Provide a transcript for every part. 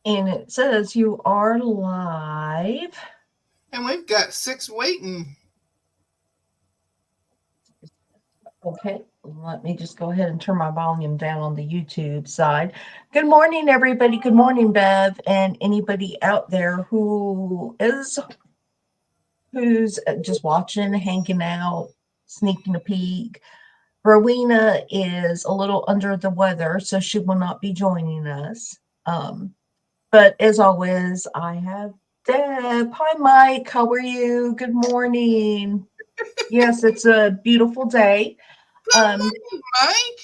And it says you are live. And we've got 6 waiting. Okay, let me just go ahead and turn my volume down on the YouTube side. Good morning, everybody. Good morning, Bev, and anybody out there who's just watching, hanging out, sneaking a peek. Rowena is a little under the weather, so she will not be joining us. But as always, I have Deb. Hi, Mike. How are you? Good morning. Yes, it's a beautiful day. Good Um, morning, Mike.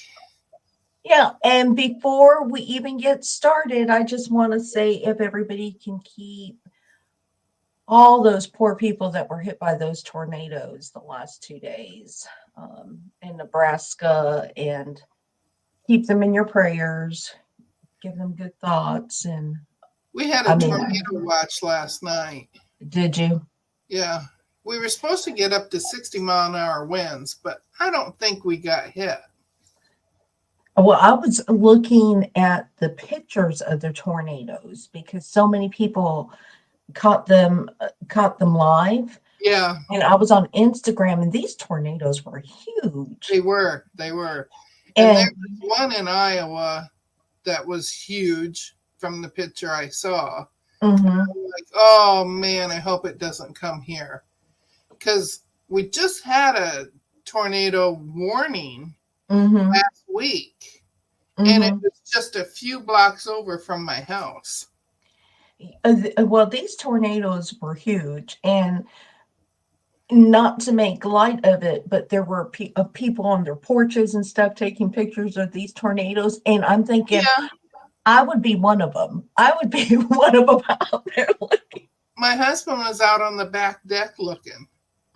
yeah, and before we even get started, I just want to say if everybody can keep all those poor people that were hit by those tornadoes the last 2 days in Nebraska and keep them in your prayers, give them good thoughts. And We had a I mean, tornado watch last night. did you? Yeah. We were supposed to get up to 60-mile-an-hour winds, but I don't think we got hit. Well, I was looking at the pictures of the tornadoes because so many people caught them live. Yeah, And I was on Instagram, and these tornadoes were they huge. were. They were. And there And was one in Iowa that was huge from the picture I saw. mhm, I'm like, oh man, I hope it doesn't come here. Because we just had a tornado warning mhm, last week, and it mhm. was just a few blocks over from my house. Well, these tornadoes were huge, and not to make light of it, but there were people on their porches and stuff taking pictures of these tornadoes, and I'm thinking Yeah, I would be one of them. I would be one of them out there. my husband was out on the back deck looking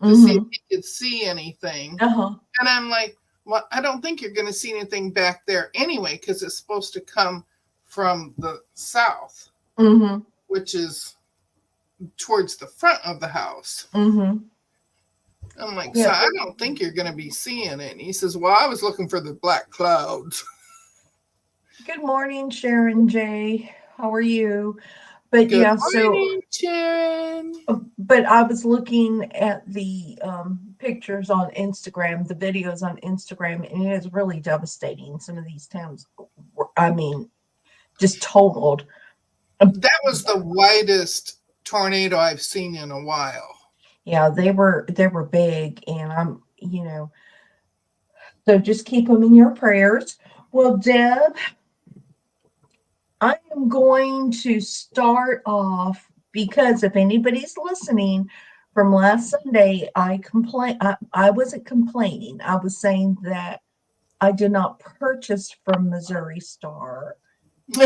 to see if Mm-hmm. he could see anything. Uh-huh. And I'm like, well, I don't think you're going to see anything back there anyway, because it's supposed to come from the south, Mm-hmm. which is towards the front of the house. Mm-hmm. I'm like, so Yeah. I don't think you're going to be seeing it. And he says, well, I was looking for the black clouds. Good morning, Sharon J. How are you? But Good yeah, morning, Sharon. but I was looking at the pictures on Instagram, the videos on Instagram, and it is really devastating. Some of these towns were, I mean, just totaled. Um, That was the widest tornado I've seen in a while. Yeah, they were big, and so just keep them in your prayers. Well, Deb, I am going to start off because if anybody's listening from last Sunday, I wasn't complaining. I was saying that I did not purchase from Missouri Star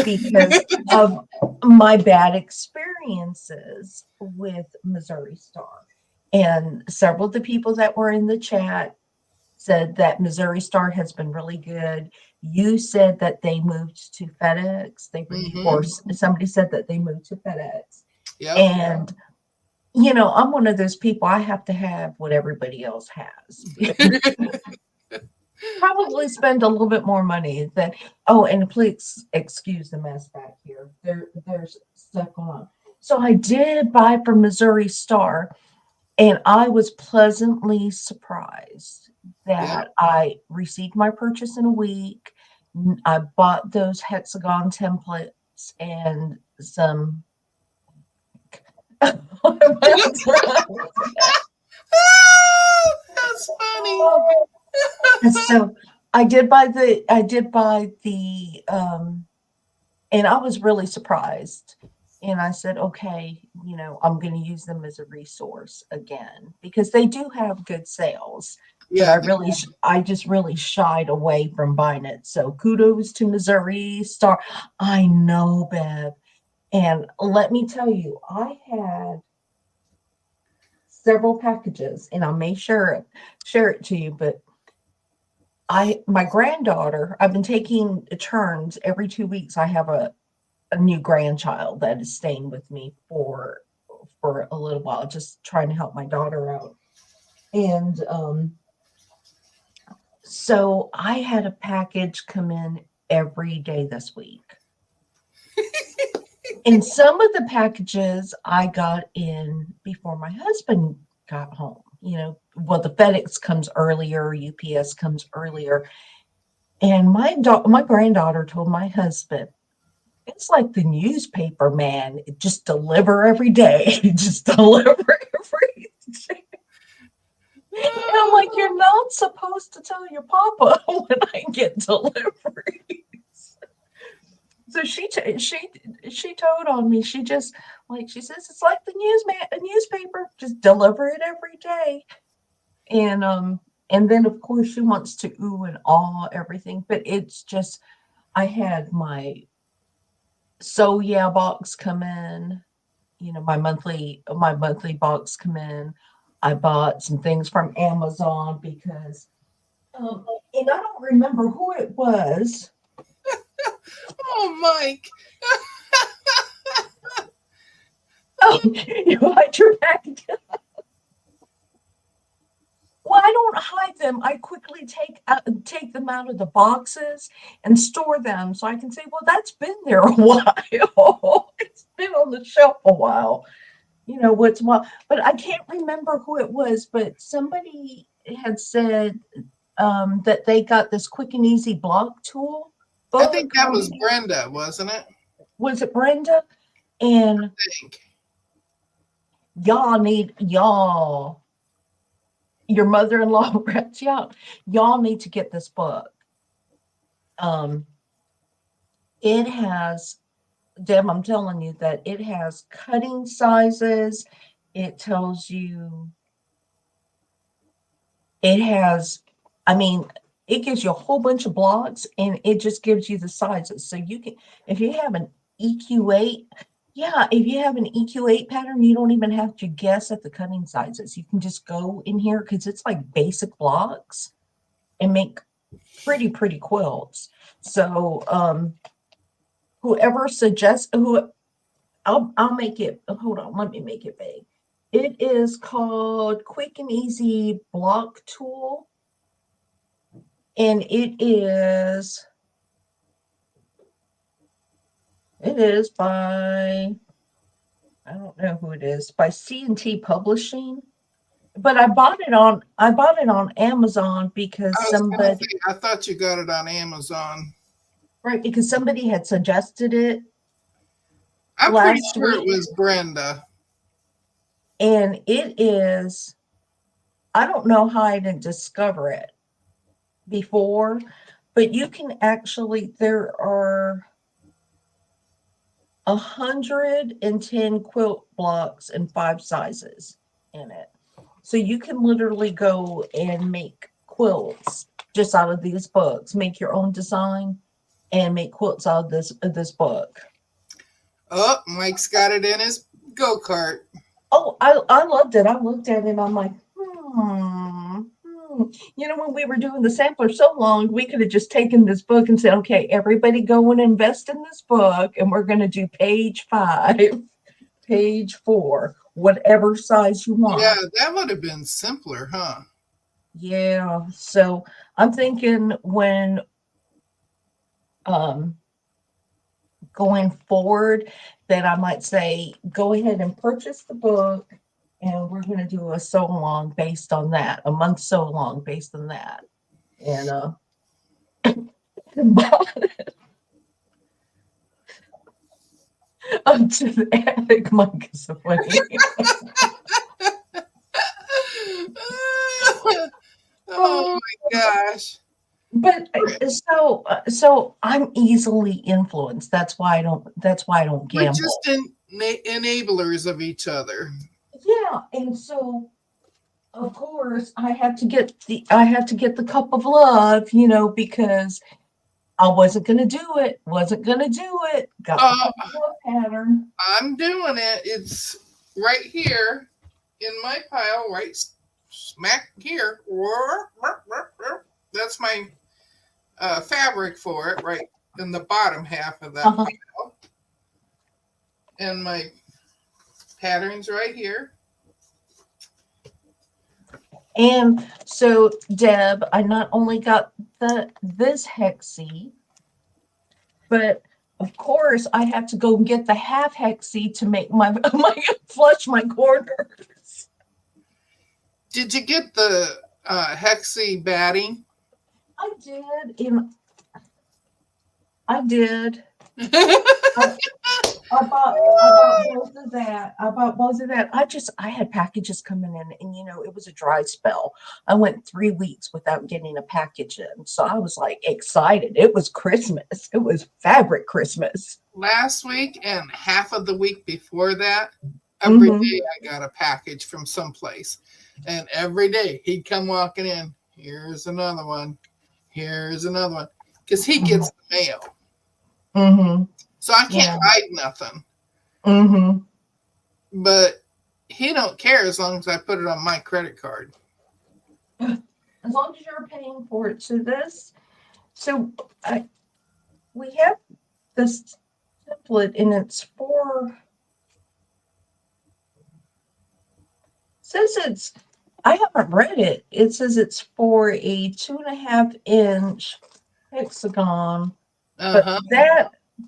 because of my bad experiences with Missouri Star. And several of the people that were in the chat said that Missouri Star has been really good. You said that they moved to FedEx. Or Mm-hmm. somebody said that they moved to FedEx. Yep. And, I'm one of those people, I have to have what everybody else has. Probably spend a little bit more money than, oh, and please excuse the mess back here. There's stuff going on. So I did buy from Missouri Star. And I was pleasantly surprised Yep. that I received my purchase in a week. I bought those hexagon templates and some. That's funny. So I did buy the and I was really surprised. And I said, okay, I'm going to use them as a resource again because they do have good sales. But Yeah. I just really shied away from buying it. So kudos to Missouri Star. I know, Bev. And let me tell you, I had several packages, and I may share it to you, but my granddaughter, I've been taking turns every 2 weeks. I have a new grandchild that is staying with me for a little while, just trying to help my daughter out. And so I had a package come in every day this week. And some of the packages I got in before my husband got home. Well, the FedEx comes earlier, UPS comes earlier. And my granddaughter told my husband, it's like the newspaper man, just deliver every day. Just deliver every day. And I'm like, you're not supposed to tell your papa when I get deliveries. So she told on me. She just she says it's like a newspaper, just deliver it every day. And then of course she wants to ooh and ah everything, but it's just I had my so yeah box come in, my monthly box come in. I bought some things from Amazon because and I don't remember who it was. Oh, Mike. Oh, you like your package? Well, I don't hide them. I quickly take them out of the boxes and store them so I can say, well, that's been there a while. It's been on the shelf a while. What's what, but I can't remember who it was. But somebody had said that they got this quick and easy block tool I think book. that was Brenda, wasn't it? Was it Brenda? And I think. y'all, your mother-in-law, y'all need to get this book. It has, Deb, I'm telling you that it has cutting sizes. It tells you, it has, I mean, it gives you a whole bunch of blocks and it just gives you the sizes. So you can, if you have an EQ8, if you have an EQ8 pattern, you don't even have to guess at the cutting sizes. You can just go in here because it's like basic blocks and make pretty quilts. So whoever suggests I'll make it, hold on, let me make it big. It is called Quick and Easy Block Tool. And it is by, I don't know who it is, by C&T Publishing. But I bought it on Amazon because I was going to say, I thought you got it on Amazon. Right, because somebody had suggested it. I'm pretty sure it was Brenda. And it is, I don't know how I didn't discover it before, but you can actually, there are 110 quilt blocks in 5 sizes in it. So you can literally go and make quilts just out of these books, make your own design and make quilts out of this book. Oh, Mike's got it in his go-kart. Oh, I loved it. I looked at it and I'm like, when we were doing the sampler so long, we could have just taken this book and said, okay, everybody go and invest in this book. And we're going to do page 5, page 4, whatever size you want. Yeah, that would have been simpler, huh? Yeah. So I'm thinking when going forward that I might say, go ahead and purchase the book. And we're going to do a sew along based on that, a month sew along based on that. And up to the attic, Mike is so funny. Oh my gosh. But so I'm easily influenced. That's why I don't gamble. We're just enablers of each other. Yeah, and so of course I have to get the cup of love, because I wasn't gonna do it. Got the cup of love pattern. I'm doing it. It's right here in my pile, right smack here. That's my fabric for it, right in the bottom half of that pile. And my pattern's right here. And so, Deb, I not only got this hexie, but of course, I have to go and get the half hexy to make my flush my corners. Did you get the hexy batting? I did, and I did. I bought both of that. I bought both of that. I had packages coming in, and it was a dry spell. I went 3 weeks without getting a package in. So I was like excited. It was Christmas. It was fabric Christmas. Last week and half of the week before that, every day I got a package from someplace. And every day he'd come walking in. Here's another one. Here's another one. Because he gets the mail. Mm-hmm. So I can't hide nothing. Mm-hmm. But he don't care as long as I put it on my credit card. As long as you're paying for it. We have this template, and it's for. I haven't read it. It says it's for a 2.5-inch hexagon.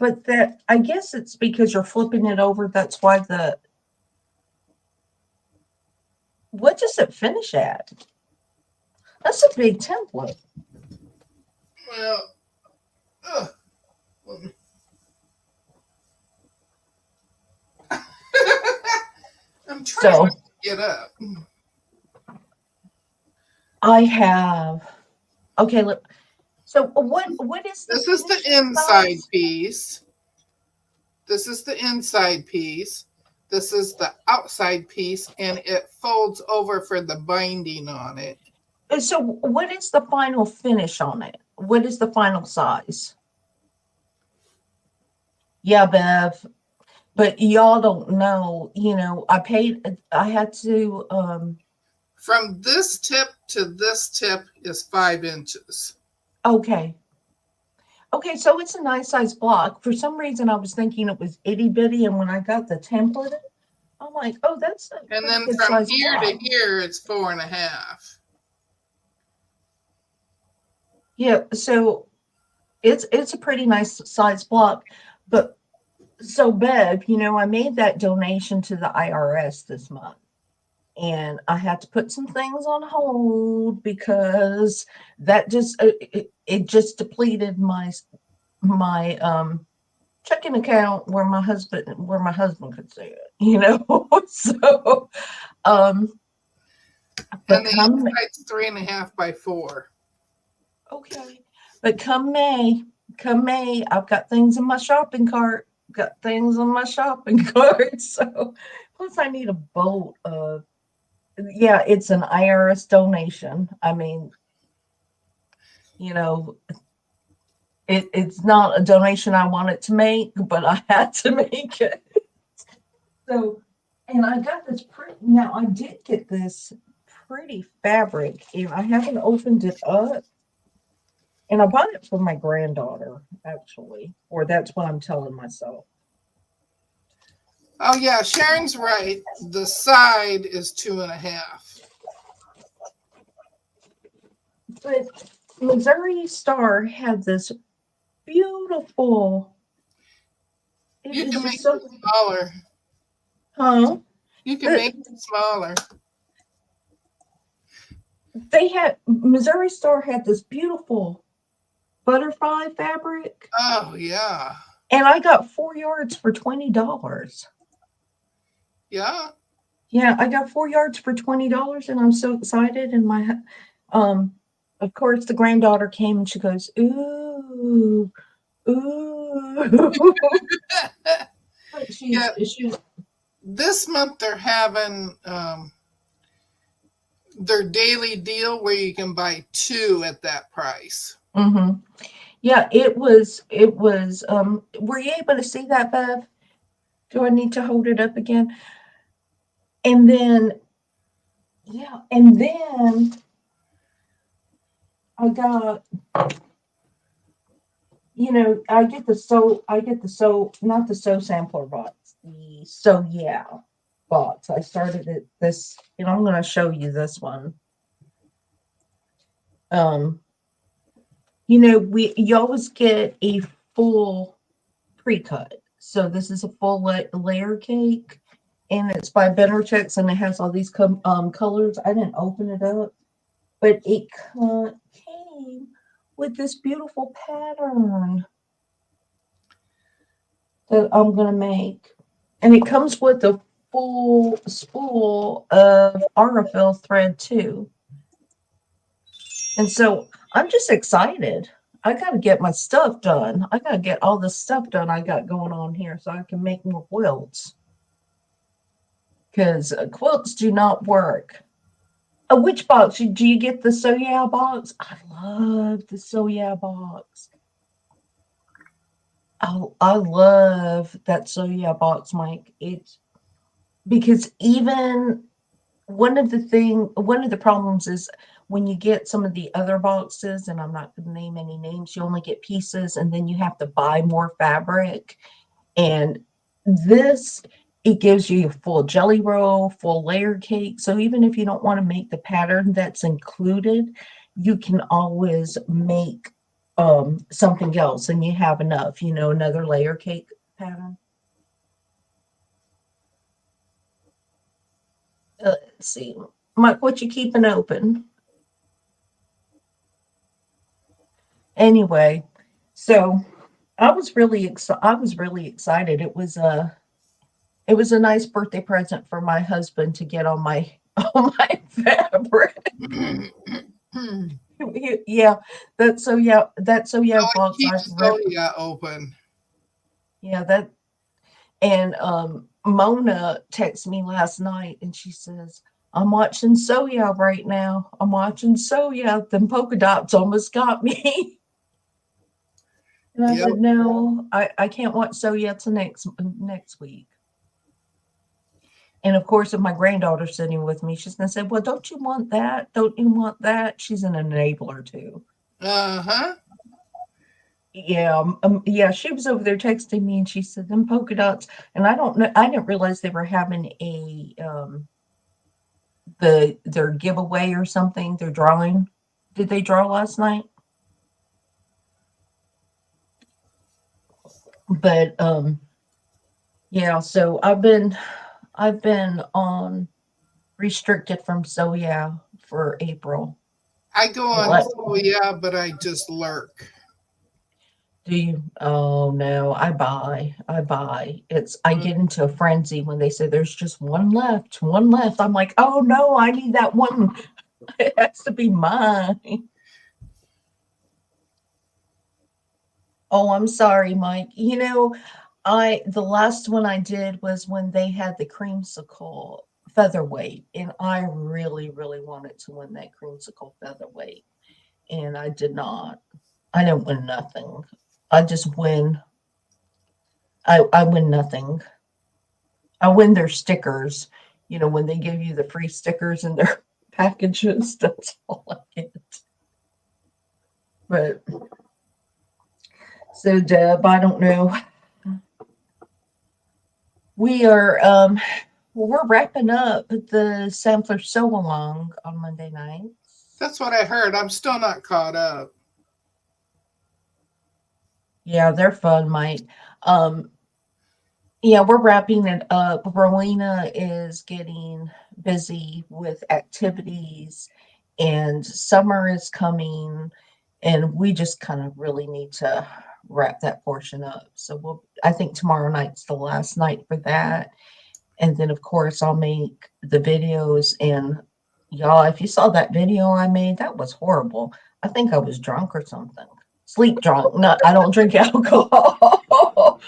But that, I guess it's because you're flipping it over. That's why what does it finish at? That's a big template. Well, I'm trying to get up. I have. Okay, look. So what is this? Is the inside piece. This is the inside piece. This is the outside piece, and it folds over for the binding on it. So what is the final finish on it? What is the final size? Yeah, Bev. But y'all don't know, I had to from this tip to this tip is 5 inches. Okay, so it's a nice size block. For some reason, I was thinking it was itty bitty, and when I got the template, I'm like, oh, that's a and then from here to here, it's 4.5. Yeah, so it's a pretty nice size block. But so Bev, I made that donation to the IRS this month. And I had to put some things on hold because that just it just depleted my checking account where my husband could see it, So but the inside's 3.5 by 4. Okay, but come May, I've got things in my shopping cart. So plus I need a bolt of. Yeah, it's an IRS donation. I mean, it's not a donation I wanted to make, but I had to make it. So, and I got this now I did get this pretty fabric, and I haven't opened it up. And I bought it for my granddaughter, actually, or that's what I'm telling myself. Oh yeah, Sharon's right. The side is 2.5. But Missouri Star had this beautiful. You can make it smaller. Huh? You can make it smaller. Missouri Star had this beautiful butterfly fabric. Oh yeah. And I got 4 yards for $20. Yeah. Yeah, I got 4 yards for $20, and I'm so excited. And my, of course, the granddaughter came and she goes, "Ooh, ooh." She's. This month they're having their daily deal where you can buy 2 at that price. Mm-hmm. Yeah, it was. Were you able to see that, Bev? Do I need to hold it up again? And then, I got, I get not the sew sampler box, box. I started at this, I'm going to show you this one. You always get a full pre-cut. So this is a full layer cake, and it's by beverage, and it has all these colors. I didn't open it up, but it came with this beautiful pattern that I'm gonna make, and it comes with a full spool of Aurifil thread too. And so I'm just excited. I got to get my stuff done. I got to get all the stuff done I got going on here so I can make more quilts. Because quilts do not work. Which box? Do you get the Soya box? I love the Soya box. I love that Soya box, Mike. It's because even one of the problems is when you get some of the other boxes, and I'm not going to name any names, you only get pieces, and then you have to buy more fabric. And this, it gives you a full jelly roll, full layer cake. So even if you don't want to make the pattern that's included, you can always make something else, and you have enough, another layer cake pattern. Let's see, Mike, what you keeping open? Anyway, so I was really excited. It was a nice birthday present for my husband to get on my on my fabric. Yeah, that box Keep I've ripped. Soya open. Yeah, that and Mona texted me last night and she says, I'm watching Soya right now. I'm watching Soya. Them polka dots almost got me. And I Yep. said, no, I can't watch Soya till next week. And of course, if my granddaughter's sitting with me, she's going to say, well, don't you want that? Don't you want that? She's an enabler too. Uh-huh. Yeah, she was over there texting me and she said, them polka dots. And I don't know, I didn't realize they were having their giveaway or something. They're drawing. Did they draw last night? But yeah, so I've been on restricted from Soya for April. I go on Soya, but I just lurk. Do you? Oh no, I buy. I get into a frenzy when they say there's just one left, one left. I'm like, oh no, I need that one. It has to be mine. Oh, I'm sorry, Mike. The last one I did was when they had the creamsicle featherweight, and I really, really wanted to win that creamsicle featherweight, and I did not. I didn't win nothing. I just win. I win nothing. I win their stickers. When they give you the free stickers in their packages, that's all I get. But so Deb, I don't know. We're wrapping up the sampler sew along on Monday nights. That's what I heard. I'm still not caught up. Yeah, they're fun, Mike. Yeah, we're wrapping it up. Rowena is getting busy with activities, and summer is coming, and we just kind of really need to wrap that portion up. So I think tomorrow night's the last night for that. And then, of course, I'll make the videos. And y'all, if you saw that video I made, that was horrible. I think I was drunk or something. Sleep drunk. No, I don't drink alcohol.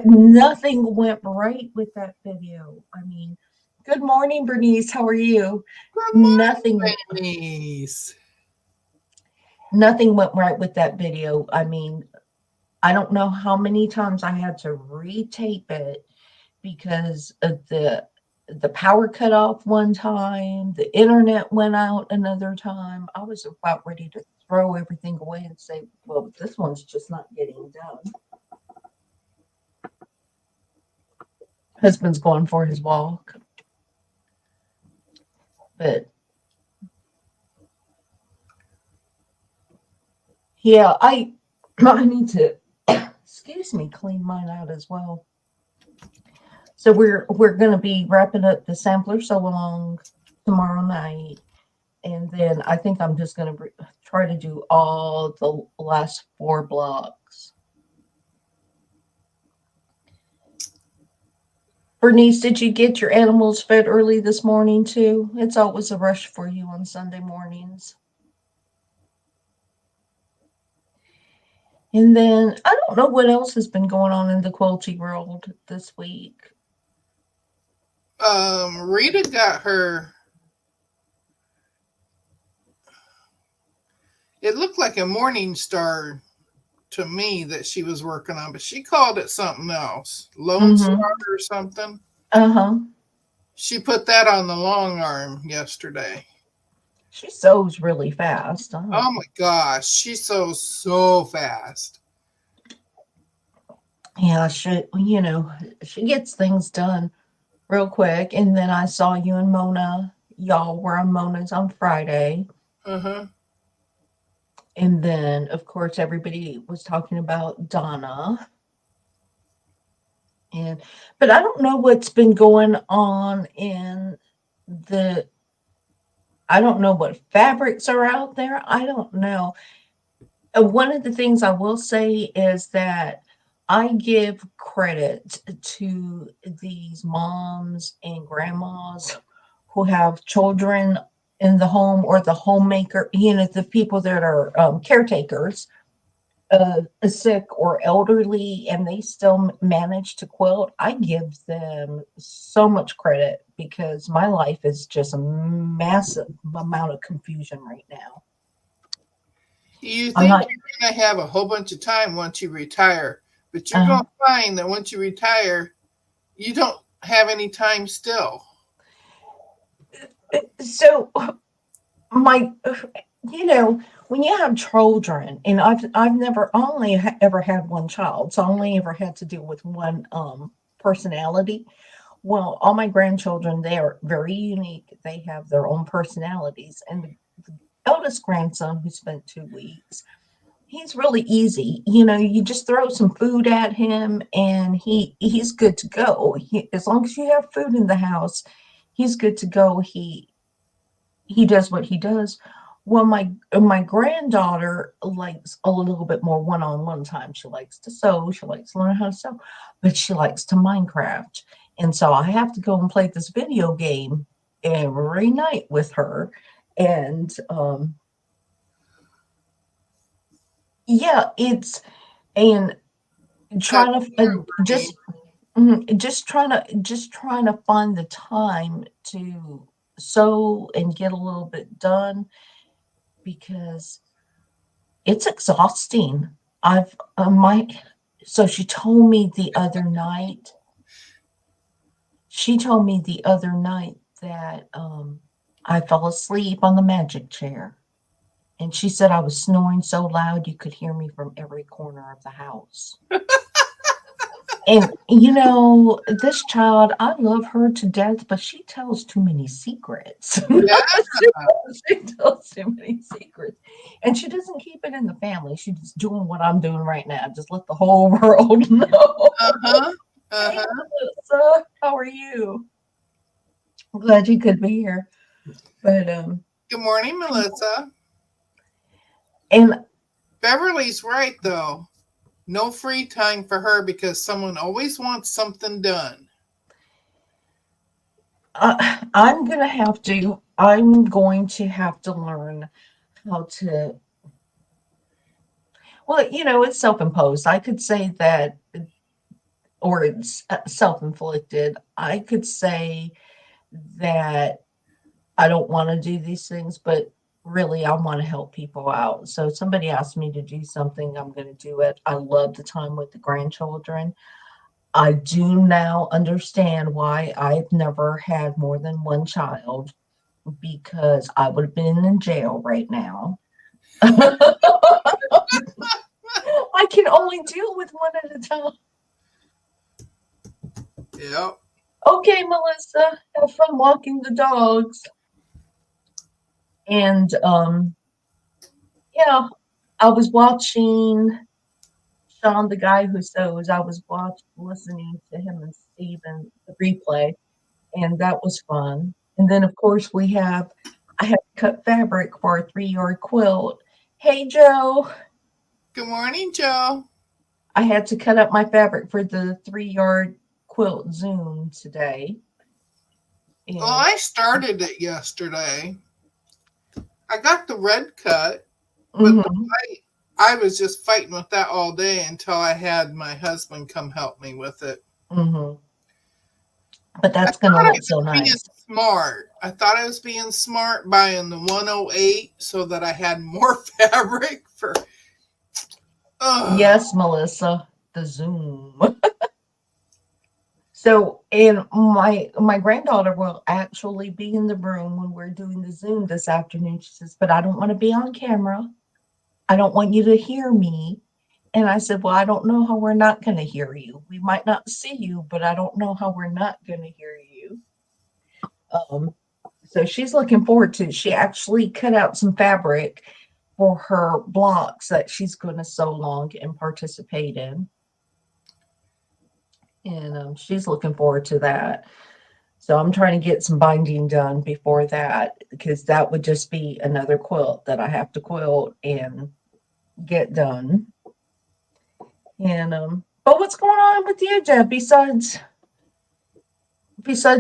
Nothing went right with that video. I mean, good morning, Bernice. How are you? Good Nothing. morning, Bernice. Nothing went right with that video. I mean, I don't know how many times I had to retape it because of the power cut off one time, the internet went out another time. I was about ready to throw everything away and say, well, this one's just not getting done. Husband's going for his walk. But yeah, I need to excuse me, clean mine out as well. So we're going to be wrapping up the sampler so long tomorrow night, and then I think I'm just going to try to do all the last 4 blocks. Bernice, did you get your animals fed early this morning too? It's always a rush for you on Sunday mornings. And then I don't know what else has been going on in the quilty world this week. Rita got her. It looked like a Morning Star to me that she was working on, but she called it something else, Lone Star or something. She put that on the long arm yesterday. She sews really fast. Oh my gosh, she sews so fast. Yeah, she gets things done real quick. And then I saw you and Mona. Y'all were on Mona's on Friday. And then, of course, everybody was talking about Donna. But I don't know what's been going on I don't know what fabrics are out there. I don't know. One of the things I will say is that I give credit to these moms and grandmas who have children in the home, or the homemaker, the people that are caretakers, sick or elderly, and they still manage to quilt. I give them so much credit, because my life is just a massive amount of confusion right now. You think you're going to have a whole bunch of time once you retire, but you're going to find that once you retire, you don't have any time still. So when you have children, and I've never only ever had one child, so I only ever had to deal with one personality. Well, all my grandchildren, they are very unique. They have their own personalities. And the eldest grandson, who spent 2 weeks, he's really easy. You just throw some food at him and he's good to go. As long as you have food in the house, he's good to go. He does what he does. Well, my granddaughter likes a little bit more one-on-one time. She likes to sew. She likes to learn how to sew, but she likes to Minecraft. And so I have to go and play this video game every night with her. And and trying to just trying to find the time to sew and get a little bit done, because it's exhausting. So she told me the other night that I fell asleep on the magic chair. And she said I was snoring so loud you could hear me from every corner of the house. And, this child, I love her to death, but she tells too many secrets. Yeah. She tells too many secrets. And she doesn't keep it in the family. She's just doing what I'm doing right now. Just let the whole world know. Hey, Melissa, how are you? I'm glad you could be here. But good morning, Melissa. And Beverly's right, though. No free time for her, because someone always wants something done. I'm going to have to learn how to, well, it's self-imposed. I could say that, or it's self-inflicted. I could say that I don't want to do these things, but really I want to help people out. So if somebody asks me to do something, I'm going to do it. I love the time with the grandchildren. I do now understand why I've never had more than one child, because I would have been in jail right now. I can only deal with one at a time. Yep. Okay, Melissa, have fun walking the dogs. And yeah, I was watching Sean, the guy who sews, I was listening to him and Steven, the replay, and that was fun. And then, of course, I have cut fabric for a 3-yard quilt. Hey, Joe, Good morning, Joe. I had to cut up my fabric for the 3-yard quilt Zoom today. Well, And I started it yesterday. I got the red cut, but the mhm, white, I was just fighting with that all day until I had my husband come help me with it. mhm. But I that's thought gonna I look was so being nice. smart. I thought I was being smart buying the 108 so that I had more fabric for. Ugh. Yes, Melissa, the Zoom. So, and my granddaughter will actually be in the room when we're doing the Zoom this afternoon. She says, "But I don't want to be on camera. I don't want you to hear me." And I said, "Well, I don't know how we're not going to hear you. We might not see you, but I don't know how we're not going to hear you." Um, so she's looking forward to it. She actually cut out some fabric for her blocks that she's going to sew along and participate in. And she's looking forward to that. So I'm trying to get some binding done before that because that would just be another quilt that I have to quilt and get done. And but what's going on with you, Deb? Besides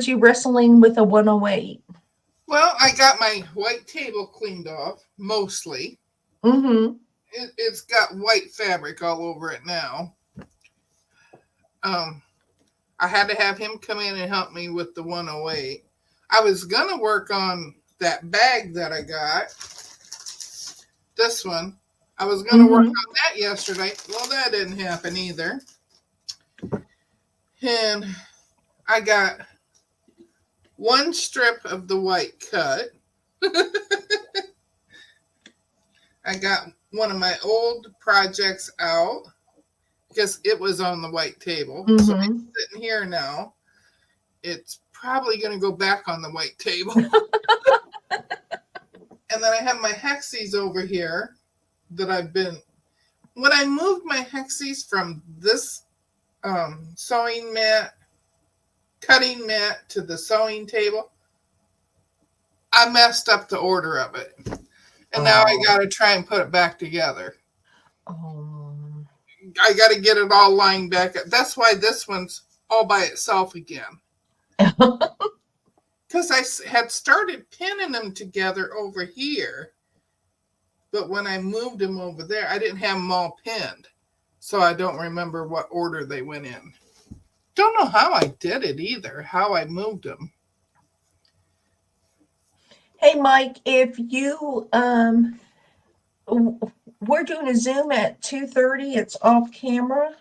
you wrestling with a 108. Well, I got my white table cleaned off, mostly. Mm-hmm. It's got white fabric all over it now. Um, I had to have him come in and help me with the 108. I was going to work on that bag that I got. This one. I was going to work Mm-hmm. on that yesterday. Well, that didn't happen either. And I got one strip of the white cut. I got one of my old projects out because it was on the white table. So Mm-hmm. it's sitting here now. It's probably going to go back on the white table. And then I have my hexies over here that when I moved my hexies from this sewing mat, cutting mat to the sewing table, I messed up the order of it. And now I got to try and put it back together. Oh. I got to get it all lined back up. That's why this one's all by itself again. Because I had started pinning them together over here. But when I moved them over there, I didn't have them all pinned. So I don't remember what order they went in. Don't know how I did it either, how I moved them. Hey, Mike, if you we're doing a Zoom at 2:30. It's off camera,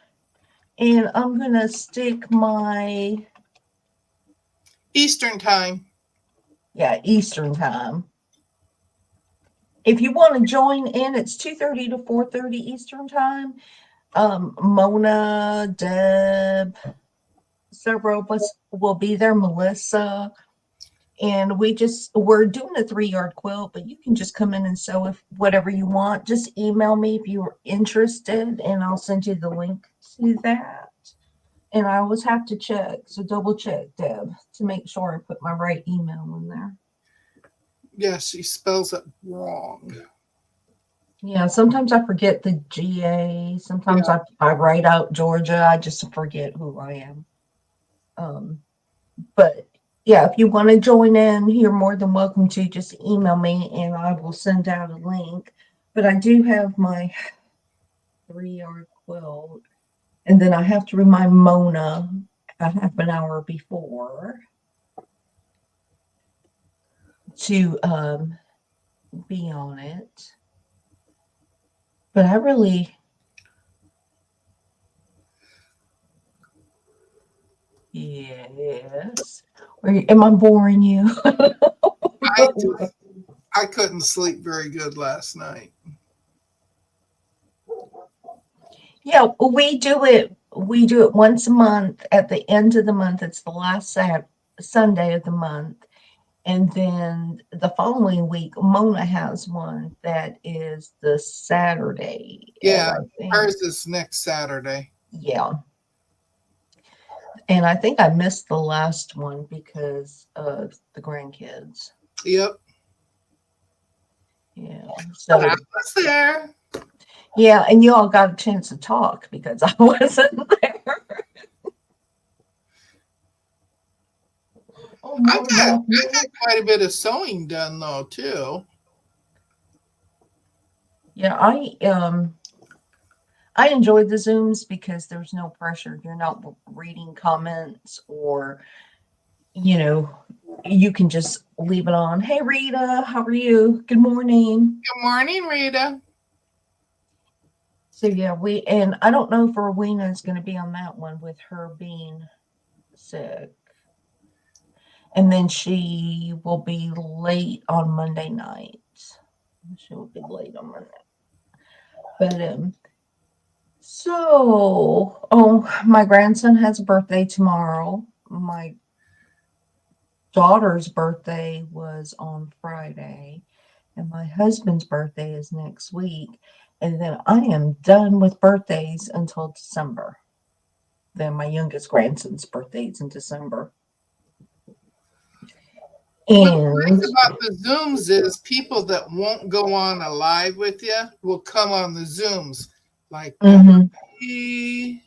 and I'm gonna stick my Eastern time. Eastern time. If you want to join in, it's 2:30 to 4:30 Eastern time. Mona, Deb, several of us will be there. Melissa, and we're doing a 3-yard quilt, but you can just come in and sew if whatever you want. Just email me if you're interested, and I'll send you the link to that. And I always have to check, so double check, Deb, to make sure I put my right email in there. Yeah, she spells it wrong. Yeah, sometimes I forget the GA. Sometimes I write out Georgia. I just forget who I am. But yeah, if you want to join in, you're more than welcome to. Just email me and I will send out a link. But I do have my 3-yard quilt. And then I have to remind Mona a half an hour before to be on it. But I really, yes. Am I boring you? I couldn't sleep very good last night. Yeah, we do it. We do it once a month at the end of the month. It's the last Sunday of the month, And then the following week, Mona has one that is the Saturday of, Yeah, I think. hers is next Saturday. Yeah. And I think I missed the last one because of the grandkids. Yep. Yeah. But I So, was there. yeah. And you all got a chance to talk because I wasn't there. Oh, I more got about I got you. quite a bit of sewing done though too. Yeah. I enjoyed the Zooms because there's no pressure. You're not reading comments or, you know, you can just leave it on. Hey, Rita, how are you? Good morning. Good morning, Rita. So, yeah, and I don't know if Rowena is going to be on that one with her being sick. And then she will be late on Monday night. She will be late on Monday. But, my grandson has a birthday tomorrow. My daughter's birthday was on Friday, and my husband's birthday is next week. And then I am done with birthdays until December. Then my youngest grandson's birthday is in December. What's nice And about the Zooms is people that won't go on a live with you will come on the Zooms, like mhm, Becky.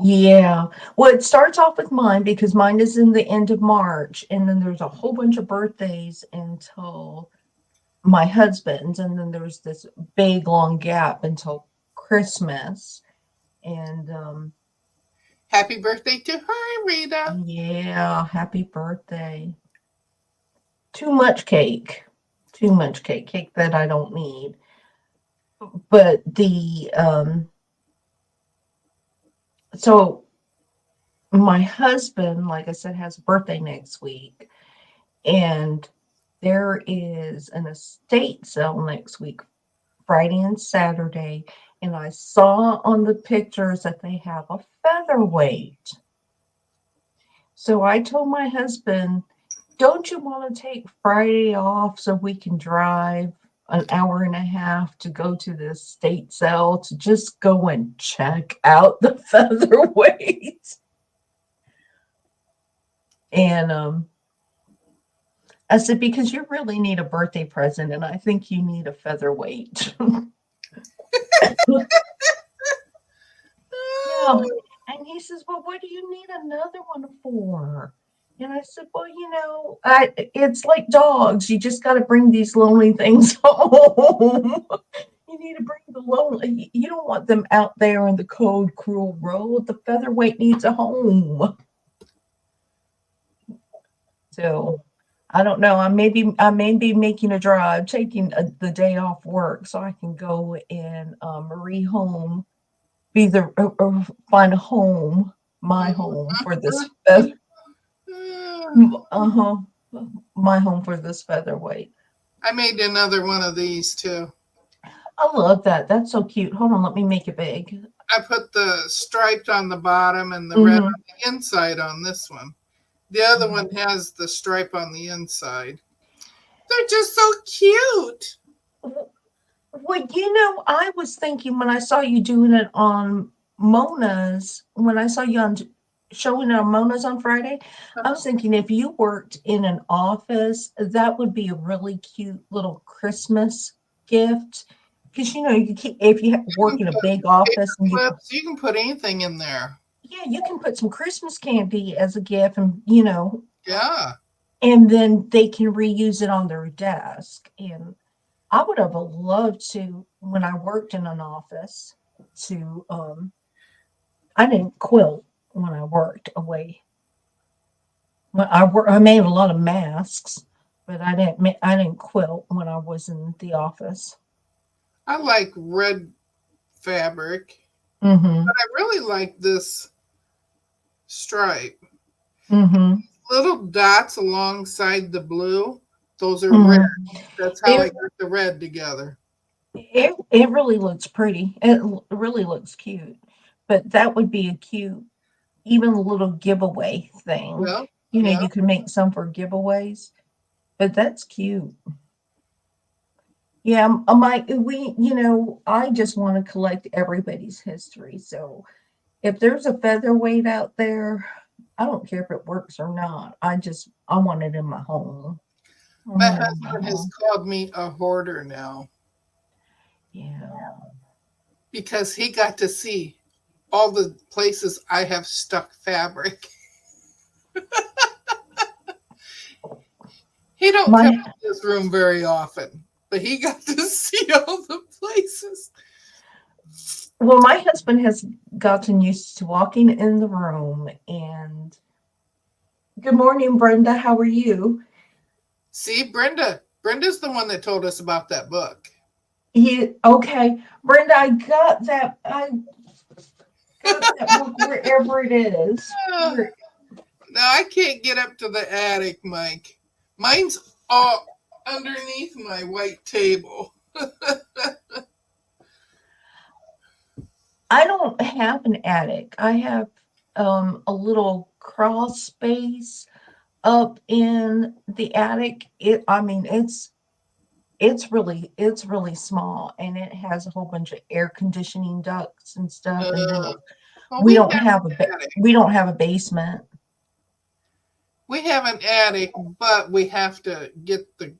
yeah, well, it starts off with mine because mine is in the end of March, and then there's a whole bunch of birthdays until my husband's, and then there's this big long gap until Christmas. And Happy birthday to her, Rita. yeah, happy birthday. Too much cake. Too much cake. Cake that I don't need. But so my husband, like I said, has a birthday next week, and there is an estate sale next week, Friday and Saturday, and I saw on the pictures that they have a featherweight. So I told my husband, don't you want to take Friday off so we can drive an hour and a half to go to the estate sale to just go and check out the featherweight? And I said, because you really need a birthday present, and I think you need a featherweight. Yeah. And he says, well, what do you need another one for? And I said, well, it's like dogs. You just got to bring these lonely things home. You need to bring the lonely. You don't want them out there in the cold, cruel road. The featherweight needs a home. So I don't know. I may be making a drive, taking the day off work so I can go and rehome, be the find a home, my home for this uh-huh, my home for this featherweight. I made another one of these too. I love that. That's so cute. Hold on, let me make it big. I put the striped on the bottom and the red Mm-hmm. on the inside on this one. The other Mm-hmm. one has the stripe on the inside. They're just so cute. Well, I was thinking when I saw you doing it on Mona's, when I saw you on showing it on Mona's on Friday, I was thinking if you worked in an office, that would be a really cute little Christmas gift. Because you keep if you You work can in a put big paper office and clips. You can put anything in there. yeah, you can put some Christmas candy as a gift, and Yeah. and then they can reuse it on their desk. And I would have loved to when I worked in an office to I didn't quilt when I worked away. When I made a lot of masks, but I didn't quilt when I was in the office. I like red fabric, Mm-hmm. but I really like this stripe. Mm-hmm. Little dots alongside the blue, those are red. Mm-hmm. That's how I It, got the red together. it really looks pretty. It really looks cute. But that would be a cute even a little giveaway thing. Yeah, yeah. You can make some for giveaways, but that's cute. Yeah, I just want to collect everybody's history. So if there's a featherweight out there, I don't care if it works or not. I want it in my home. I My want it in my husband has home. called me a hoarder now Yeah. because he got to see all the places I have stuck fabric. He don't come My to this room very often, but he got to see all the places. well, my husband has gotten used to walking in the room and good morning, Brenda. How are you? See, Brenda's the one that told us about that book. Okay, Brenda, I got that book wherever it is. Ah, now I can't get up to the attic, Mike. Mine's all underneath my white table. I don't have an attic. I have a little crawl space up in the attic. I mean, it's really small, and it has a whole bunch of air conditioning ducts and stuff. And then Uh, well, we don't have we don't have a basement. we have an attic, but we have to get the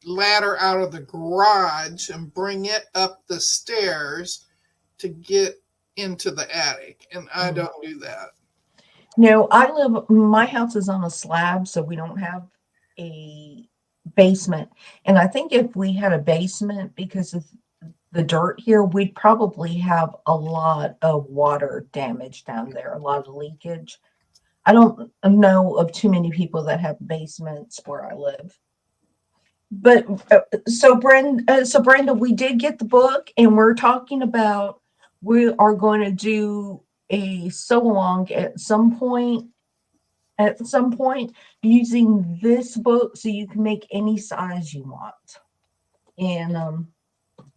ladder out of the garage and bring it up the stairs to get into the attic, and I Mm. don't do that. No, my house is on a slab, so we don't have a basement. And I think if we had a basement, because of the dirt here, we'd probably have a lot of water damage down there, a lot of leakage. I don't know of too many people that have basements where I live. But Brenda, we did get the book, and we're talking about we are going to do a sew along at some point using this book so you can make any size you want. And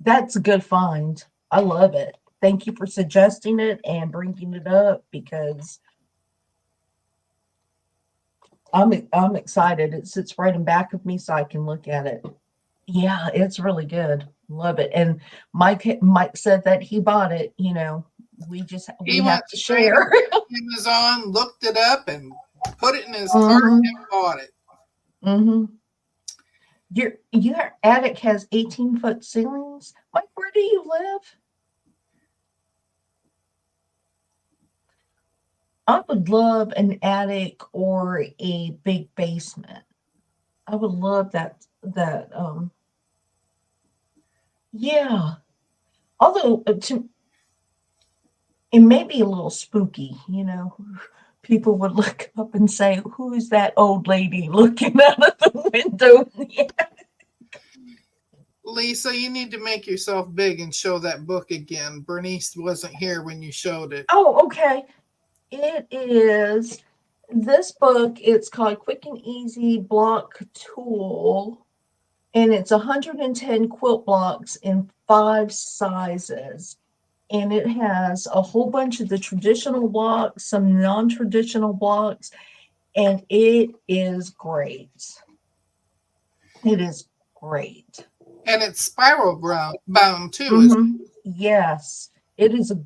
that's a good find. I love it. Thank you for suggesting it and bringing it up because I'm excited. It sits right in back of me so I can look at it. Yeah, it's really good. Love it. And Mike said that he bought it. He We went have to straight share. to Amazon, looked it up, and put it in his cart Hmm. and bought it. Hmm. Your attic has 18-foot ceilings. Mike, where do you live? I would love an attic or a big basement. I would love that. Yeah. Although it may be a little spooky. People would look up and say, "Who's that old lady looking out of the window?" Yeah. Lisa, you need to make yourself big and show that book again. Bernice wasn't here when you showed it. Oh, okay. It is this book. It's called Quick and Easy Block Tool, and it's 110 quilt blocks in 5 sizes. And it has a whole bunch of the traditional blocks, some non-traditional blocks, and it is great. It is great. And it's spiral bound too, is Yes, it is a a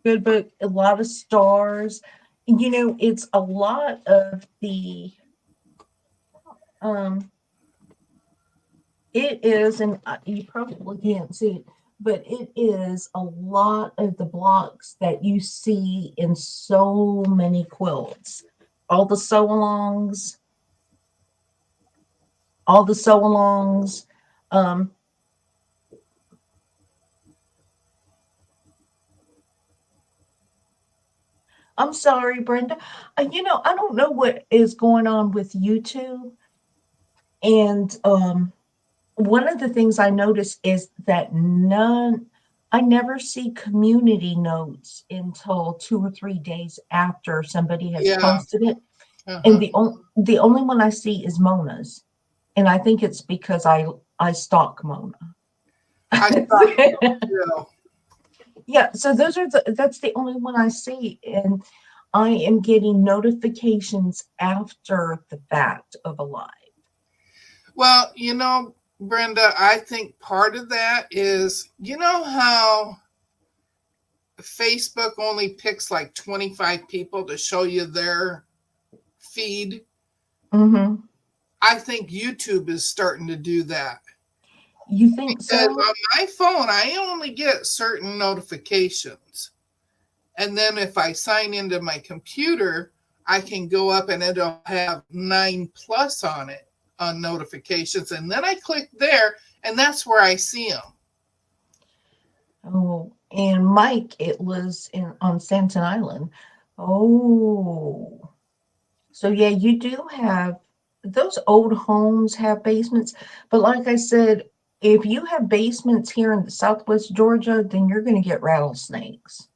good book, a lot of stars. It's a lot of um, it is, and you probably can't see it, but it is a lot of the blocks that you see in so many quilts. All the sew alongs, all the sew alongs. Um, I'm sorry, Brenda. I don't know what is going on with YouTube. And one of the things I notice is that I never see community notes until 2 or 3 days after somebody has yeah. posted it. And Uh-huh. the only one I see is Mona's. And I think it's because I stalk Mona. I thought so too. Yeah, so that's the only one I see, and I am getting notifications after the fact of a live. Well, Brenda, I think part of that is, how Facebook only picks like 25 people to show you their feed? Mm-hmm. I think YouTube is starting to do that. You think Because so? on my phone, I only get certain notifications. And then if I sign into my computer, I can go up and it'll have 9+ on it on notifications. And then I click there, and that's where I see them. Oh, and Mike, it was on Stanton Island. Oh, so yeah, you do have those old homes have basements, but like I said, if you have basements here in Southwest Georgia, then you're going to get rattlesnakes.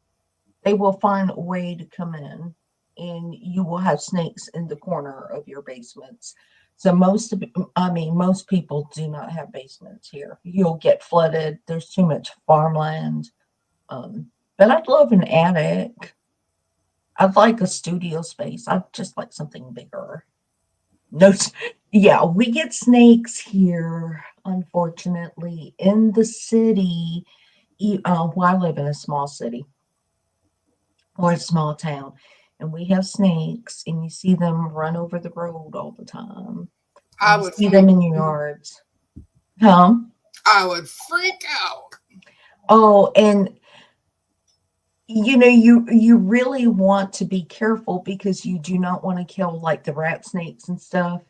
They will find a way to come in, and you will have snakes in the corner of your basements. So most people do not have basements here. You'll get flooded. There's too much farmland. But I'd love an attic. I'd like a studio space. I'd just like something bigger. No, yeah, we get snakes here, unfortunately, in the city. Well, I live in a small city or a small town, and we have snakes, and you see them run over the road all the time, and I you would see freak. them in your yards. Huh? I would freak out. Oh, and you really want to be careful because you do not want to kill like the rat snakes and stuff.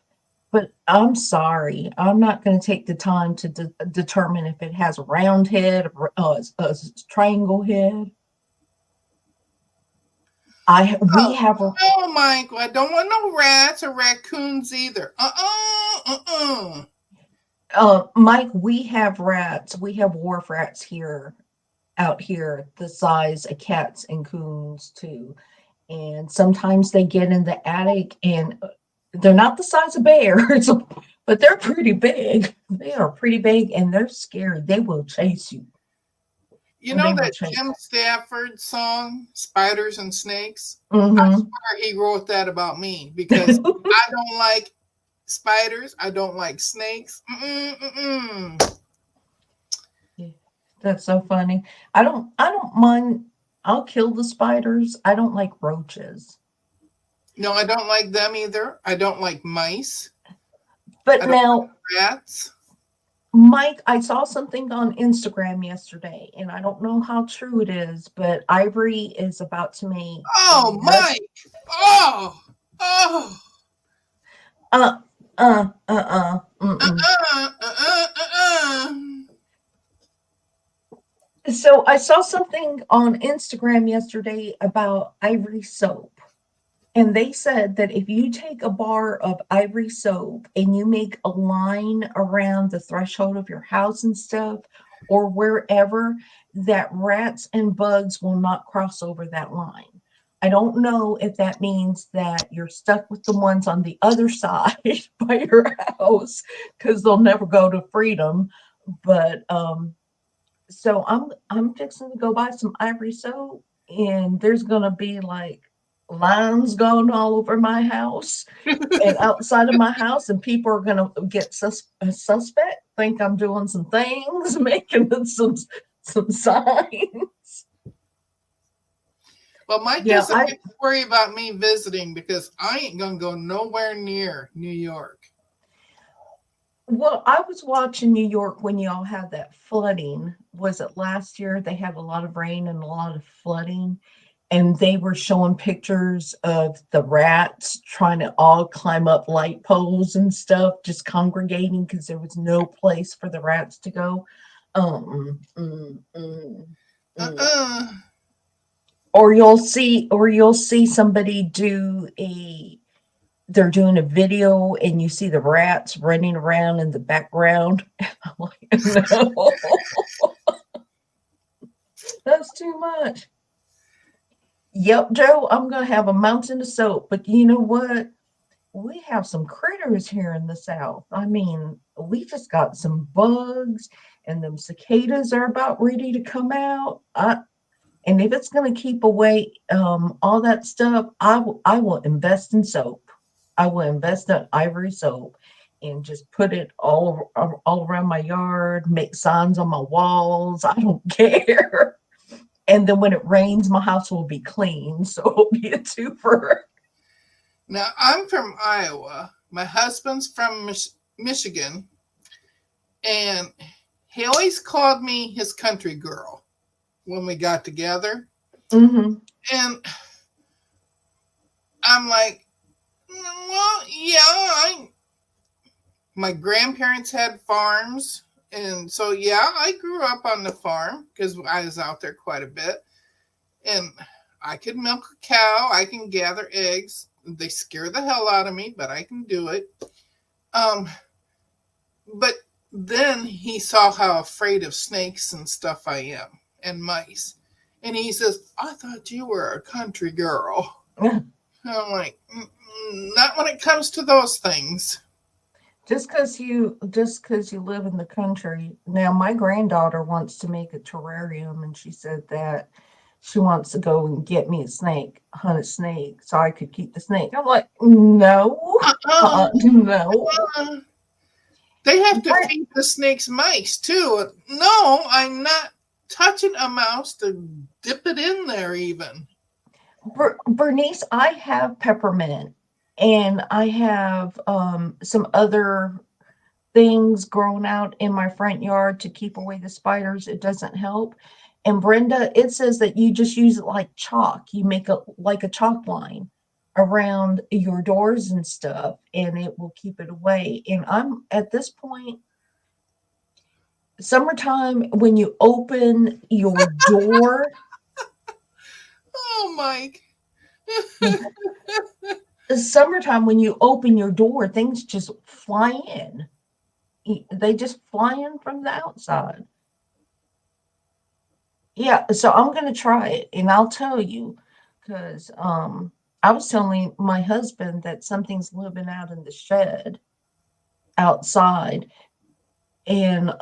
But I'm sorry, I'm not going to take the time to determine if it has a round head, a triangle head. We Oh, have a no, Michael. I don't want no rats or raccoons either. Mike. We have rats. We have wharf rats here, out here, the size of cats and coons too. And sometimes they get in the attic, and they're not the size of bears, but they're pretty big. They are pretty big, and they're scary. They will chase you. You They know will that chase. Tim Stafford song, Spiders and Snakes? I Mm-hmm. swear he wrote that about me because I don't like spiders. I don't like snakes. That's so funny. I don't mind. I'll kill the spiders. I don't like roaches. No, I don't like them either. I don't like mice. I But don't now, like rats. Mike, I saw something on Instagram yesterday, and I don't know how true it is, but Ivory is about to make Oh, a nut. Mike. Oh, oh. Uh, mm-mm. Uh, uh, uh, uh, uh. So I saw something on Instagram yesterday about Ivory soap. And they said that if you take a bar of Ivory soap and you make a line around the threshold of your house and stuff, or wherever, that rats and bugs will not cross over that line. I don't know if that means that you're stuck with the ones on the other side by your house because they'll never go to freedom. But so I'm fixing to go buy some Ivory soap, and there's gonna be like lines going all over my house and outside of my house, and people are gonna get suspect, think I'm doing some things, making some signs. Well, Mike Yeah, doesn't have to worry about me visiting because I ain't going to go nowhere near New York. well, I was watching New York when y'all had that flooding. Was it last year? They had a lot of rain and a lot of flooding, and they were showing pictures of the rats trying to all climb up light poles and stuff, just congregating because there was no place for the rats to go. Mm. Uh-uh. Or you'll see somebody they're doing a video, and you see the rats running around in the background. I'm like, no, that's too much. Yep, Joe, I'm gonna have a mountain of soap, but you know what? We have some critters here in the South. I mean, we just got some bugs, and them cicadas are about ready to come out. And if it's going to keep away all that stuff, I will invest in soap. I will invest in ivory soap and just put it all around my yard, make signs on my walls. I don't care. And then when it rains, my house will be clean, so it'll be a twofer. Now, I'm from Iowa. My husband's from Michigan, and he always called me his country girl when we got together. Mm-hmm. And I'm like, well, yeah, my grandparents had farms. And so, yeah, I grew up on the farm because I was out there quite a bit. And I could milk a cow. I can gather eggs. They scare the hell out of me, but I can do it. Um, but then he saw how afraid of snakes and stuff I am and mice. And he says, I thought you were a country girl. I'm like, not when it comes to those things. Just because you live in the country. Now my granddaughter wants to make a terrarium, and she said that she wants to go and get me a snake, hunt a snake, so I could keep the snake. I'm like, no, Uh-uh. no. Uh, they have to Ber- feed the snakes mice too. No, I'm not touching a mouse to dip it in there even. Bernice, I have peppermint, and I have some other things grown out in my front yard to keep away the spiders. It doesn't help. And Brenda, it says that you just use it like chalk. You make a chalk line around your doors and stuff, and it will keep it away. And I'm at this point, summertime, when you open your door, Oh, Mike. summertime when you open your door, things just fly in. They just fly in from the outside. Yeah, so I'm gonna try it, and I'll tell you, because I was telling my husband that something's living out in the shed outside, and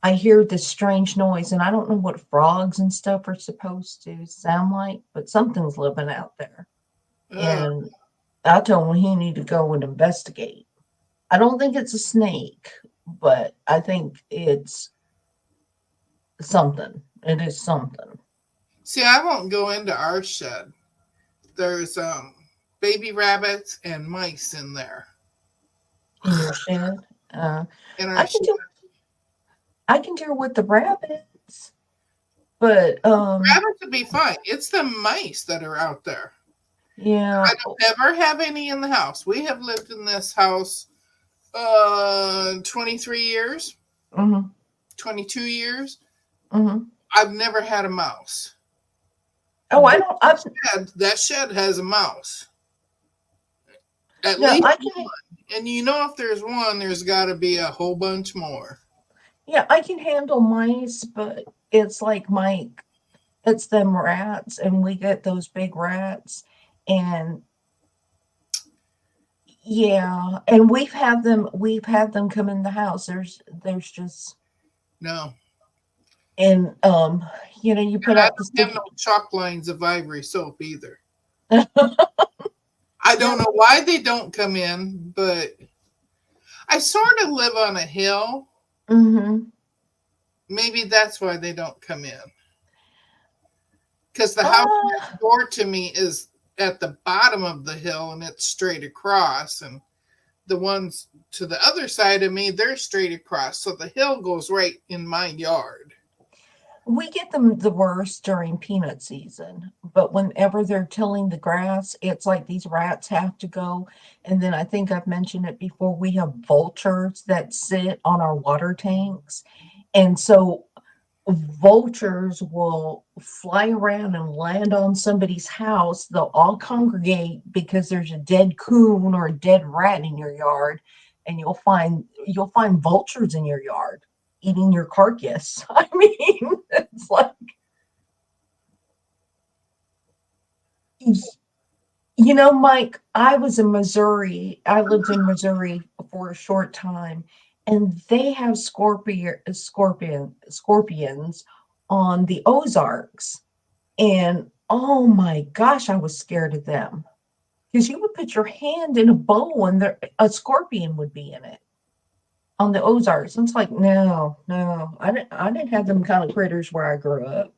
I hear this strange noise, and I don't know what frogs and stuff are supposed to sound like, but something's living out there. Uh, And I told him he need to go and investigate. I don't think it's a snake, but I think it's something. It is something see, I won't go into our shed. There's baby rabbits and mice in there. in your shed. In our I can shed. do I can deal with the rabbits, but Rabbits would be fine. It's the mice that are out there. yeah. I don't ever have any in the house. We have lived in this house 23 years, Mm-hmm, 22 years. mm-hmm. I've never had a mouse. Oh, I don't. That shed has a mouse. At No, least I one. can. And you know if there's one, there's got to be a whole bunch more. Yeah, I can handle mice, but it's like it's them rats, and we get those big rats, and yeah, and we've had them come in the house. There's just No. and you put I out the don't have sticky. no chalk lines of ivory soap either. Yeah. I don't know why they don't come in, but I sort of live on a hill. Mm-hmm. Maybe that's why they don't come in. Because the house Uh, next door to me is at the bottom of the hill and it's straight across. And the ones to the other side of me, they're straight across. So the hill goes right in my yard. we get them the worst during peanut season, but whenever they're tilling the grass, it's like these rats have to go. And then I think I've mentioned it before, we have vultures that sit on our water tanks. And so vultures will fly around and land on somebody's house. They'll all congregate because there's a dead coon or a dead rat in your yard, and you'll find vultures in your yard eating your carcass. I mean, it's like, Mike, I was in Missouri. I lived in Missouri for a short time, and they have scorpions on the Ozarks. And oh my gosh, I was scared of them because you would put your hand in a bowl and a scorpion would be in it on the Ozarks. And it's like, no, I didn't have them kind of critters where I grew up.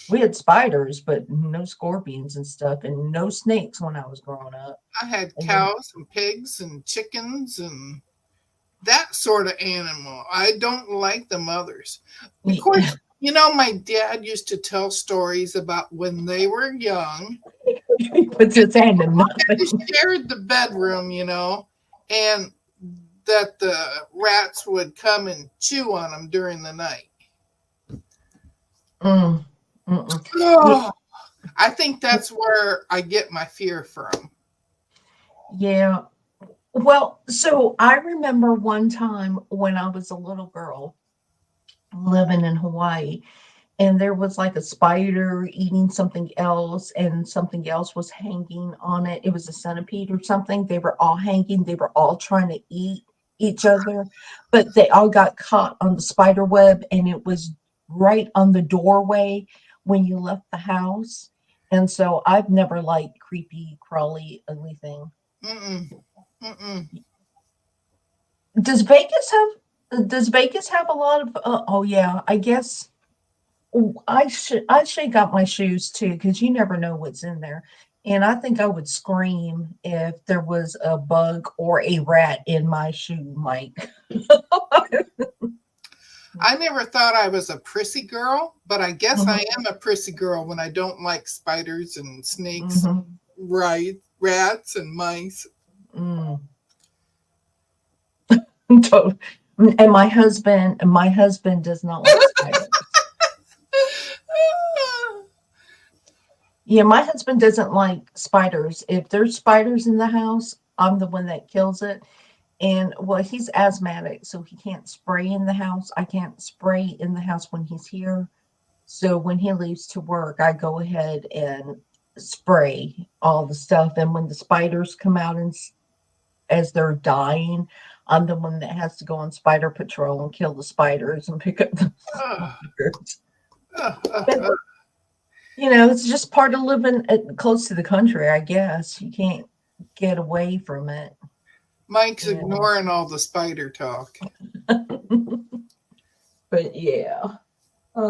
We had spiders, but no scorpions and stuff, and no snakes when I was growing up. I had And then, cows and pigs and chickens and that sort of animal. I don't like the mothers. Of course, my dad used to tell stories about when they were young. he puts his hand in nothing. They shared the bedroom, and that the rats would come and chew on them during the night. Oh, I think that's where I get my fear from. Yeah. Well, so I remember one time when I was a little girl living in Hawaii, and there was like a spider eating something else, and something else was hanging on it. It was a centipede or something. They were all hanging. They were all trying to eat each other, but they all got caught on the spider web, and it was right on the doorway when you left the house. And so I've never liked creepy, crawly, ugly thing. Does Vegas have a lot of? Oh yeah, I guess I shake out my shoes too because you never know what's in there. And I think I would scream if there was a bug or a rat in my shoe, Mike. I never thought I was a prissy girl, but I guess I am a prissy girl when I don't like spiders and snakes, rats and mice. And my husband does not like spiders. Yeah, my husband doesn't like spiders. If there's spiders in the house, I'm the one that kills it. And well, he's asthmatic, so he can't spray in the house. I can't spray in the house when he's here. So when he leaves to work, I go ahead and spray all the stuff. And when the spiders come out and as they're dying, I'm the one that has to go on spider patrol and kill the spiders and pick up the spiders. But, it's just part of living close to the country, I guess. You can't get away from it. Mike's ignoring all the spider talk. But yeah. I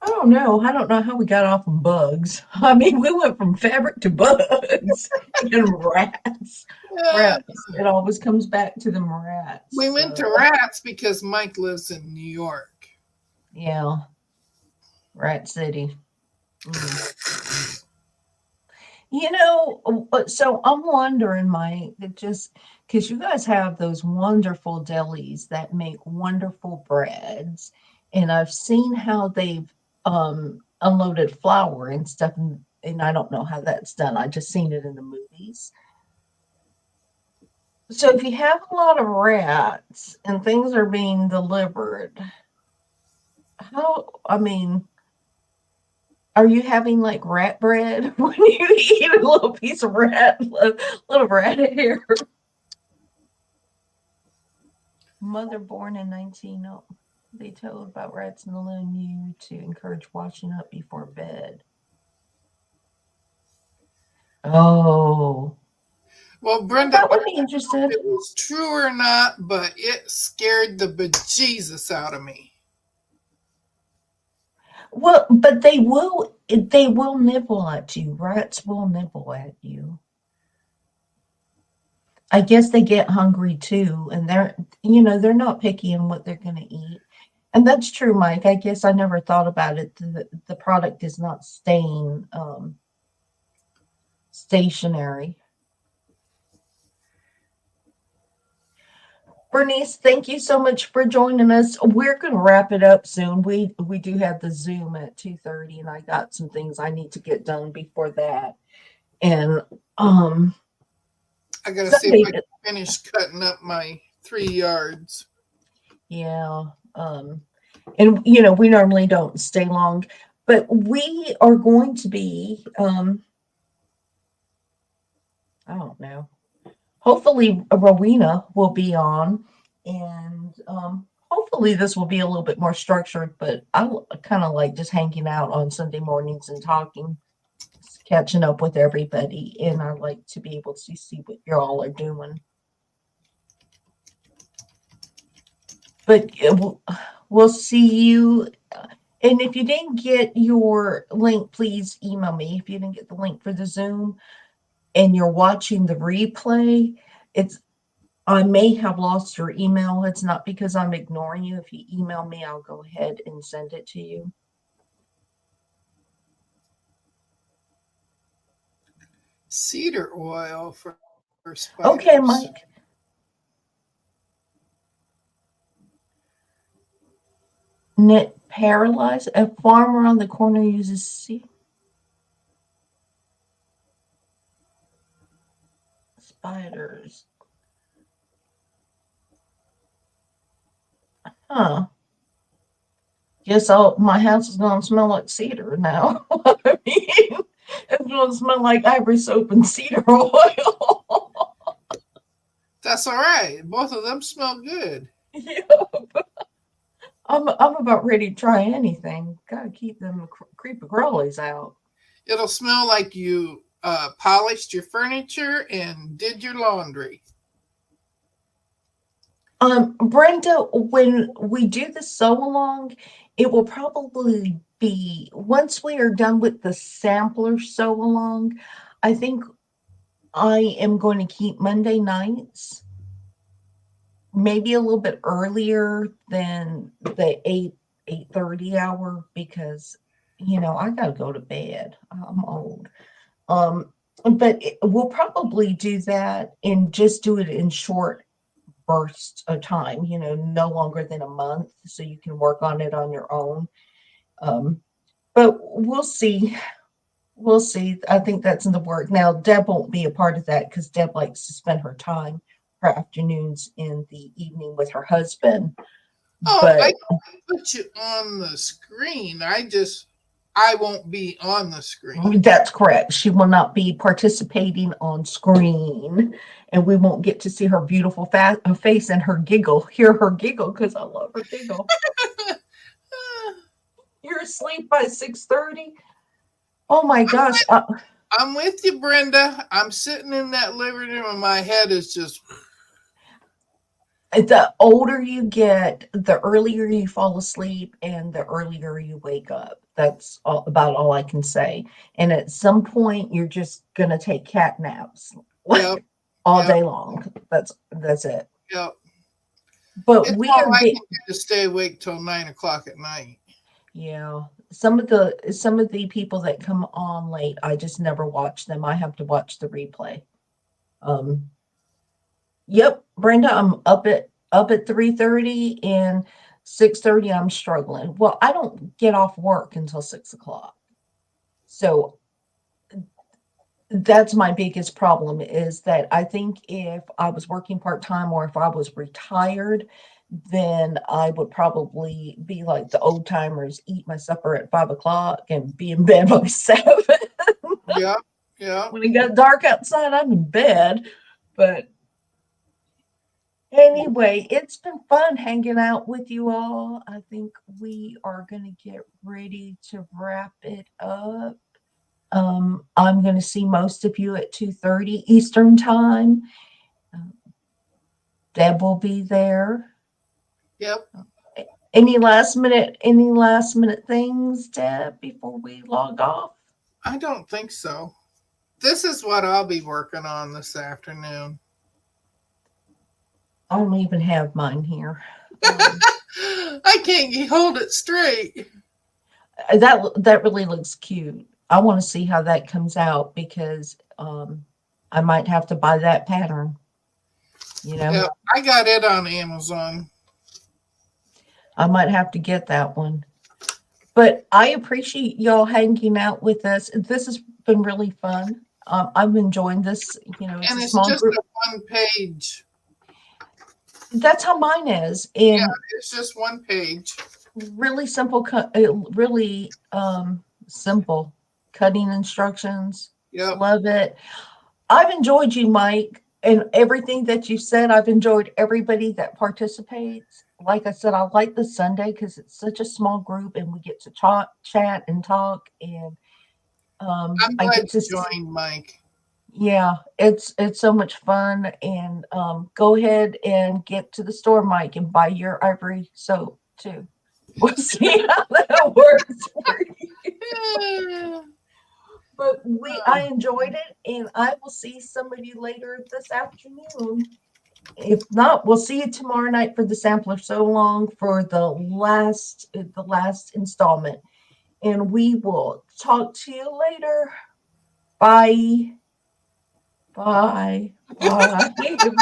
don't know. I don't know how we got off on bugs. I mean, we went from fabric to bugs and rats. Rats. It always comes back to the rats. We went to rats because Mike lives in New York. Yeah. Rat City. So I'm wondering, Mike, that just because you guys have those wonderful delis that make wonderful breads, and I've seen how they've unloaded flour and stuff, and I don't know how that's done. I just seen it in the movies. So if you have a lot of rats and things are being delivered, are you having like rat bread when you eat a little piece of little rat hair? Mother born in 1900. They told about rats in the loon you to encourage washing up before bed. Oh. Well, Brenda, that would be interesting. If it was true or not, but it scared the bejesus out of me. Well, but they will nibble at you. Rats will nibble at you. I guess they get hungry too, and they're not picky in what they're going to eat. And that's true, Mike. I guess I never thought about it. The product is not staying stationary. Bernice, thank you so much for joining us. We're going to wrap it up soon. We do have the Zoom at 2:30, and I got some things I need to get done before that. And I got to see if I can finish cutting up my 3 yards. Yeah. And we normally don't stay long, but we are going to be I don't know. Hopefully Rowena will be on, and hopefully this will be a little bit more structured, but I kind of like just hanging out on Sunday mornings and talking, catching up with everybody, and I like to be able to see what you all are doing. But we'll see you. And if you didn't get your link, please email me. If you didn't get the link for the Zoom and you're watching the replay, I may have lost your email. It's not because I'm ignoring you. If you email me, I'll go ahead and send it to you. Cedar oil for spiders. Okay, Mike. Knit paralyzed. A farmer on the corner uses spiders. Huh. Guess my house is going to smell like cedar now. I mean, it's going to smell like ivory soap and cedar oil. That's all right. Both of them smell good. Yeah. I'm about ready to try anything. Gotta keep them creepy crawlies out. It'll smell like you polished your furniture and did your laundry. Brenda, when we do the sew along, it will probably be once we are done with the sampler sew along. I think I am going to keep Monday nights, maybe a little bit earlier than the 8:30 hour, because I gotta go to bed. I'm old. But we'll probably do that and just do it in short bursts of time, no longer than a month, so you can work on it on your own. But we'll see. We'll see. I think that's in the work. Now, Deb won't be a part of that because Deb likes to spend her afternoons in the evening with her husband. Oh, but I put you on the screen. I won't be on the screen. That's correct. She will not be participating on screen, and we won't get to see her beautiful face and her giggle, hear her giggle, because I love her giggle. You're asleep by 6:30? Oh my gosh. I'm with you, Brenda. I'm sitting in that living room and my head is just... The older you get, the earlier you fall asleep and the earlier you wake up. That's about all I can say. And at some point, you're just going to take cat naps all day long. That's it. Yep. But it's we all are I can do to stay awake till 9 o'clock at night. Yeah. Some of the people that come on late, I just never watch them. I have to watch the replay. Yep, Brenda, I'm up at 3:30 and 6:30 I'm struggling. Well, I don't get off work until 6 o'clock. So that's my biggest problem, is that I think if I was working part-time or if I was retired, then I would probably be like the old timers, eat my supper at 5 o'clock and be in bed by 7. Yeah. When it got dark outside, I'm in bed. But anyway, it's been fun hanging out with you all. I think we are going to get ready to wrap it up. I'm going to see most of you at 2:30 Eastern time. Deb will be there. Yep. Any last minute things, Deb, before we log off? I don't think so. This is what I'll be working on this afternoon. I don't even have mine here. I can't hold it straight. That really looks cute. I want to see how that comes out, because I might have to buy that pattern. Yeah, I got it on Amazon. I might have to get that one. But I appreciate y'all hanging out with us. This has been really fun. I'm enjoying this. It's and a it's small just group. a one page. That's how mine is. Yeah, it's just one page. Really simple, really simple cutting instructions. Yep. Love it. I've enjoyed you, Mike. And everything that you said, I've enjoyed everybody that participates. Like I said, I like the Sunday because it's such a small group and we get to talk, chat and talk. And I'm I glad get to you see, joined, Mike. yeah, it's so much fun. And go ahead and get to the store, Mike, and buy your ivory soap too. We'll see how that works for you. But I enjoyed it, and I will see some of you later this afternoon. If not, we'll see you tomorrow night for the sampler so long for the last installment. And we will talk to you later. Bye. Bye. Bye.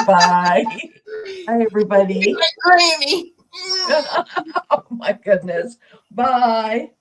Bye. Hi, everybody. Granny. Oh my goodness. Bye.